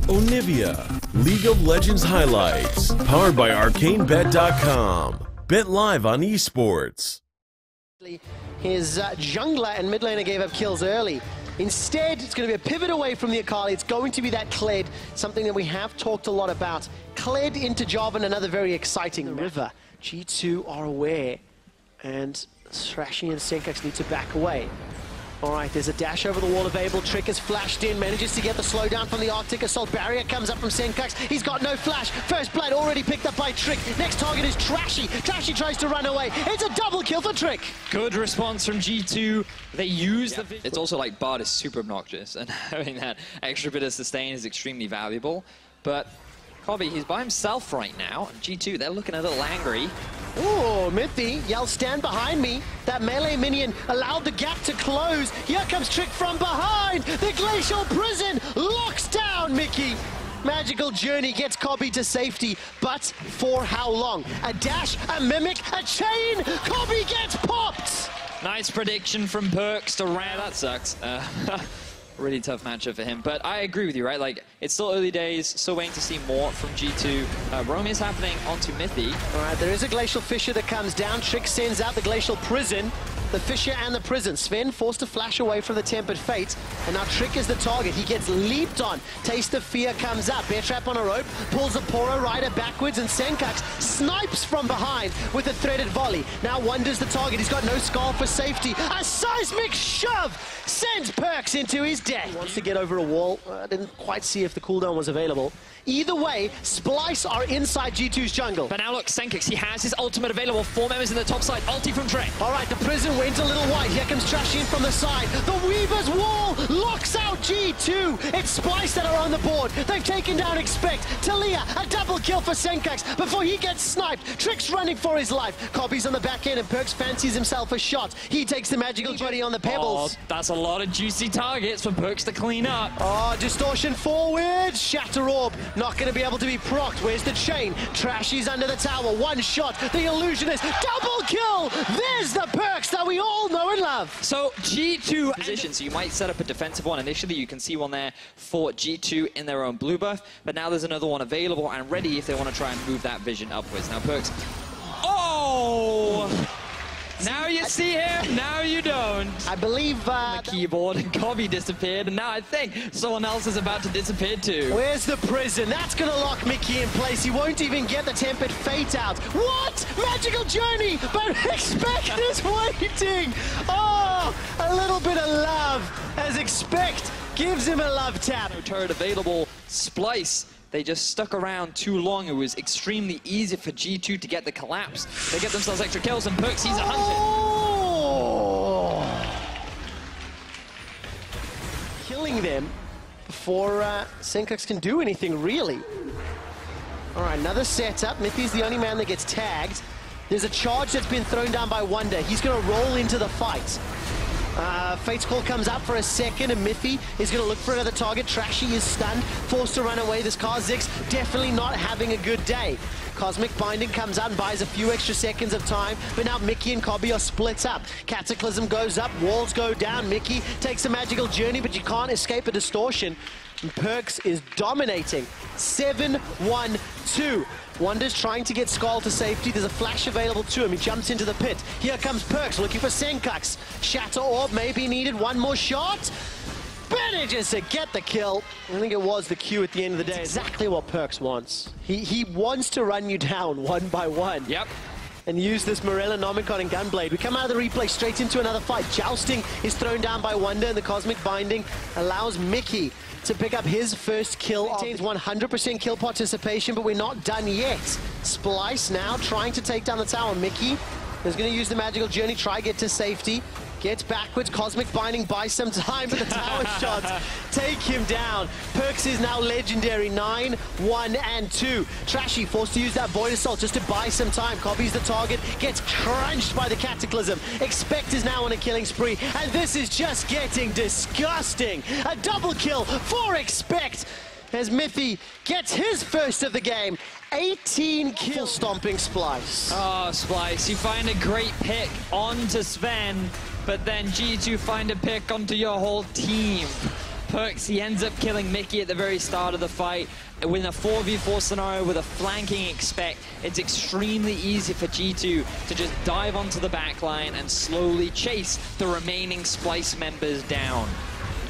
Onivia, League of Legends highlights, powered by ArcaneBet.com. Bet live on esports. His jungler and mid laner gave up kills early. Instead, it's going to be a pivot away from the Akali. It's going to be that Kled, something that we have talked a lot about. Kled into Jarvan, another very exciting river. G2 are aware, and Thrashy and Senkax need to back away. All right, there's a dash over the wall available. Trick has flashed in, manages to get the slowdown from the Arctic Assault. Barrier comes up from Senkax. He's got no flash. First blood already picked up by Trick. Next target is Trashy. Trashy tries to run away. It's a double kill for Trick. Good response from G2. They use the... It's also like Bard is super obnoxious, and having that extra bit of sustain is extremely valuable. But Kobe, he's by himself right now. G2, they're looking a little angry. Ooh, Mithy yells, stand behind me. That melee minion allowed the gap to close. Here comes Trick from behind. The Glacial Prison locks down Mickey. Magical Journey gets Kobe to safety, but for how long? A dash, a mimic, a chain. Kobe gets popped. Nice prediction from Perks to round. That sucks. Really tough matchup for him, but I agree with you, right? Like, it's still early days, still waiting to see more from G2. Roam is happening onto Mithy. All right, there is a Glacial Fissure that comes down. Trick sends out the Glacial Prison. The Fissure and the Prison. Sven forced to flash away from the Tempered Fate, and now Trick is the target. He gets leaped on. Taste of Fear comes up. Bear Trap on a rope, pulls a Poro Rider backwards, and Senkax snipes from behind with a threaded volley. Now Wonder's the target. He's got no skull for safety. A seismic shove sends Perks into his death. He wants to get over a wall. I didn't quite see if the cooldown was available. Either way, Splice are inside G2's jungle. But now look, Senkax, he has his ultimate available. 4 members in the top side. Ulti from Trick. All right, the Prison went a little wide. Here comes Trashy in from the side. The Weaver's Wall locks out G2. It's Splice that are on the board. They've taken down Expect. Talia, a double kill for Senkax before he gets sniped. Trick's running for his life. Kobe's on the back end and Perks fancies himself a shot. He takes the Magical Journey on the Pebbles. Oh, that's a lot of juicy targets for Perks to clean up. Oh, Distortion forward. Shatter Orb. Not going to be able to be procced. Where's the chain? Trashy's under the tower. One shot. The Illusionist. Double kill. There's the Perks that we all know and love. So G2 position, so you might set up a defensive one. Initially, you can see one there for G2 in their own blue buff, but now there's another one available and ready if they want to try and move that vision upwards. Now Perks. Oh! Now you see him, now you don't. I believe the keyboard, and Kobe disappeared, and now I think someone else is about to disappear too. Where's the Prison? That's gonna lock Mickey in place. He won't even get the Tempered Fate out. What? Magical Journey, but Expect is waiting. Oh, a little bit of love as Expect gives him a love tap. No turret available. Splice. They just stuck around too long. It was extremely easy for G2 to get the collapse. They get themselves extra kills, and Perks, he's a hunter. Oh! Killing them before Senkax can do anything, really. All right, another setup. Mithy's the only man that gets tagged. There's a charge that's been thrown down by Wonder. He's going to roll into the fight. Fate's Call comes out for a second, and Mithy is going to look for another target. Trashy is stunned, forced to run away. This Kha'Zix definitely not having a good day. Cosmic Binding comes out and buys a few extra seconds of time, but now Mickey and Kobe are split up. Cataclysm goes up, walls go down. Mickey takes a Magical Journey, but you can't escape a Distortion. And Perks is dominating. 7-1-2. Wonder's trying to get Skull to safety. There's a flash available to him. He jumps into the pit. Here comes Perks looking for Senkax. Shatter Orb maybe needed. One more shot. Manages to get the kill. I think it was the Q at the end of the day. It's exactly what Perks wants. He wants to run you down one by one. Yep. And use this Morella, Nomicon, and Gunblade. We come out of the replay straight into another fight. Jousting is thrown down by Wonder, and the Cosmic Binding allows Mickey to pick up his first kill. Maintains 100% kill participation, but we're not done yet. Splice now trying to take down the tower. Mickey is going to use the Magical Journey, try get to safety. Gets backwards, Cosmic Binding buys some time, but the tower shots take him down. Perks is now legendary, 9-1-2. Trashy forced to use that Void Assault just to buy some time. Kobe's the target, gets crunched by the Cataclysm. Expect is now on a killing spree, and this is just getting disgusting. A double kill for Expect as Mithy gets his first of the game. 18 kill stomping Splice. Oh, Splice, you find a great pick onto Sven, but then G2 find a pick onto your whole team. Perks, he ends up killing Mickey at the very start of the fight. With a 4v4 scenario with a flanking expect, it's extremely easy for G2 to just dive onto the backline and slowly chase the remaining Splice members down.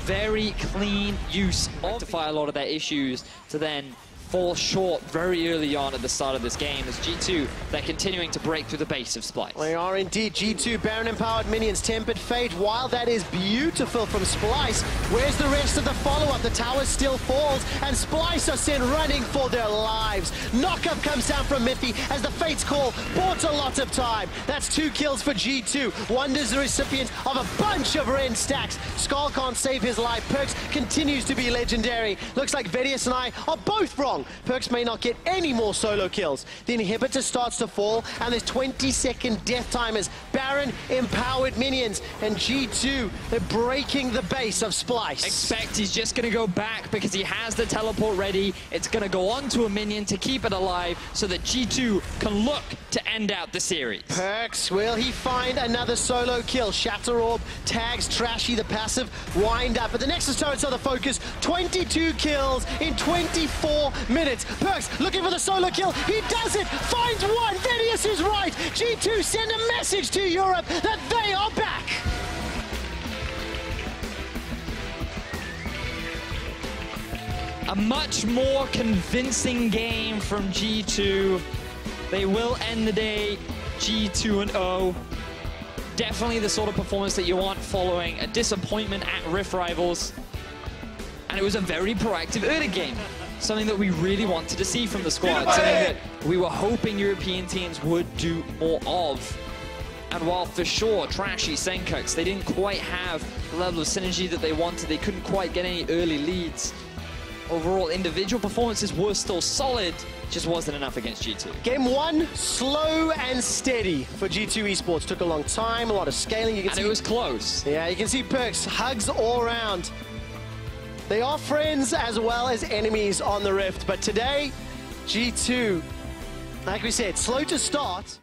Very clean use to rectify a lot of their issues to then fall short very early on at the start of this game as G2, they're continuing to break through the base of Splice. They are indeed. G2, Baron-empowered minions, Tempered Fate. While that is beautiful from Splice, where's the rest of the follow-up? The tower still falls, and Splice are sent running for their lives. Knockup comes down from Miffy as the Fate's call bought a lot of time. That's 2 kills for G2. Wonder's the recipient of a bunch of Ren stacks. Skull can't save his life. Perks continues to be legendary. Looks like Vedius and I are both wrong. Perks may not get any more solo kills. The inhibitor starts to fall, and there's 20-second death timers. Baron empowered minions, and G2, they're breaking the base of Splice. Expect he's just going to go back because he has the teleport ready. It's going to go on to a minion to keep it alive so that G2 can look to end out the series. Perks, will he find another solo kill? Shatter Orb tags Trashy, the passive, wind up. But the Nexus turrets are the focus. 22 kills in 24 minutes. Perks looking for the solo kill. He does it. Finds one. Vedius is right. G2 send a message to Europe that they are back. A much more convincing game from G2. They will end the day G2-0. Definitely the sort of performance that you want following a disappointment at Rift Rivals. And it was a very proactive early game. Something that we really wanted to see from the squad. Something that we were hoping European teams would do more of. And while for sure, Trashy, Senkux, they didn't quite have the level of synergy that they wanted. They couldn't quite get any early leads. Overall, individual performances were still solid, just wasn't enough against G2. Game 1, slow and steady for G2 Esports. Took a long time, a lot of scaling. You can see, it was close. Yeah, you can see Perks, hugs all around. They are friends as well as enemies on the Rift, but today, G2, like we said, slow to start.